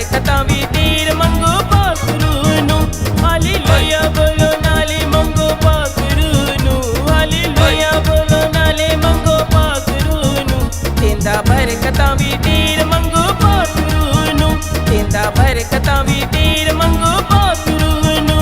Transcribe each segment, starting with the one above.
ਬਰਕਤਾਂ ਵੀ ਤੀਰ ਮੰਗੋ ਪਾਖਰੂ ਨੂੰ। ਹਾਲੇਲੂਇਆ ਬੋਲੋ ਨਾਲੇ ਮੰਗੋ ਪਾਖਰੂ ਨੂੰ। ਹਾਲੇਲੂਇਆ ਬੋਲੋ ਨਾਲੇ ਮੰਗੋ ਪਾਖਰੂ ਨੂੰ। ਦਿੰਦਾ ਬਰਕਤਾਂ ਵੀ ਤੀਰ ਮੰਗੋ ਪਾਖਰੂ ਨੂੰ। ਦਿੰਦਾ ਬਰਕਤਾਂ ਵੀ ਤੀਰ ਮੰਗੋ ਪਾਖਰੂ ਨੂੰ।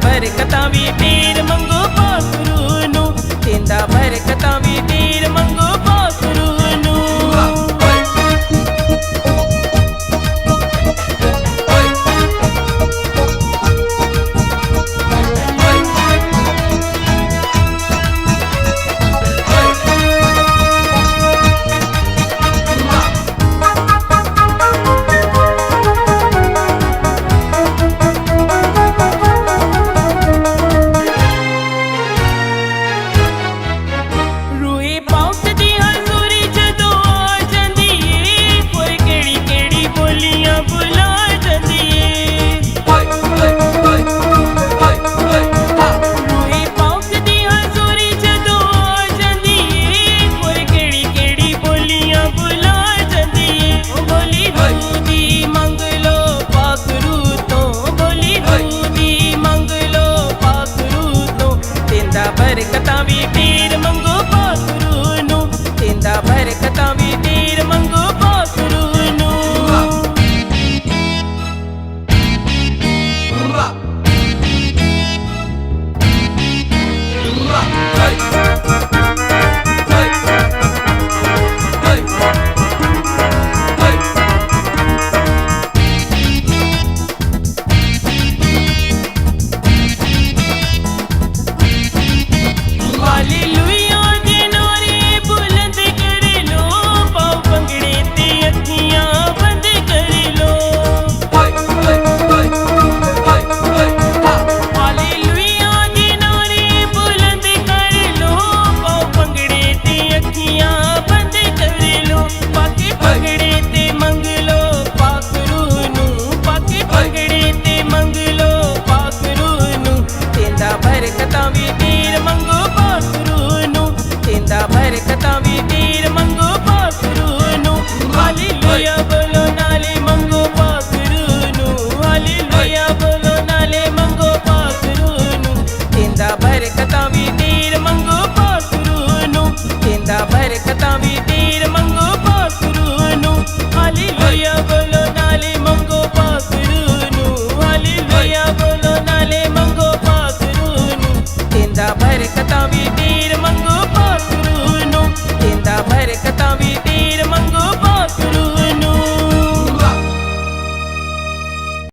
ਬਰਕਤਾਂ ਵੀ ਤੀਰ ਮੰਗੋ ਪਾਖਰੂ ਨੂੰ। ਦਿੰਦਾ ਬਰਕਤਾਂ ਵੀ ਤੀਰ ਮੰਗੋ ਪਾਖਰੂ ਨੂੰ। ਬਰਕਤਾਂ ਵੀ ਤੀਰ ਮੰਗੋ ਪਾਖਰੂ ਨੂੰ। ਦਿੰਦਾ ਬਰਕਤਾਂ ਵੀ ਤੀਰ ਮੰਗੋ ਪਾਖਰੂ ਨੂੰ। ਬਰਕਤਾਂ ਵੀ ਤੀਰ ਮੰਗੋ ਪਾਖਰੂ ਨੂੰ। ਦਿੰਦਾ ਬਰਕਤਾਂ ਵੀ ਤੀਰ ਮੰਗੋ ਪਾਖਰੂ ਨੂੰ। ਹਾਲੇਲੂਇਆ ਬੋਲੋ ਨਾਲੇ ਮੰਗੋ ਪਾਖਰੂ ਨੂੰ। ਹਾਲੇਲੂਇਆ ਬੋਲੋ ਨਾਲੇ ਮੰਗੋ ਪਾਖਰੂ ਨੂੰ। ਦਿੰਦਾ ਬਰਕਤਾਂ ਵੀ ਤੀਰ ਮੰਗੋ ਪਾਖਰੂ ਨੂੰ। ਦਿੰਦਾ ਬਰਕਤਾਂ ਵੀ ਤੀਰ ਮੰਗੋ ਪਾਖਰੂ ਨੂੰ। ਹਾਲੇਲੂਇਆ ਬੋਲੋ ਨਾਲੇ ਮੰਗੋ ਪਾਖਰੂ ਨੂੰ। ਹਾਲੇਲੂਇਆ ਬੋਲੋ ਨਾਲੇ ਮੰਗੋ ਦਿੰਦਾ ਬਰਕਤਾਂ ਵੀ ਤੀਰ ਮੰਗੋ ਪਾਖਰੂ ਨੂੰ। ਦਿੰਦਾ ਬਰਕਤਾਂ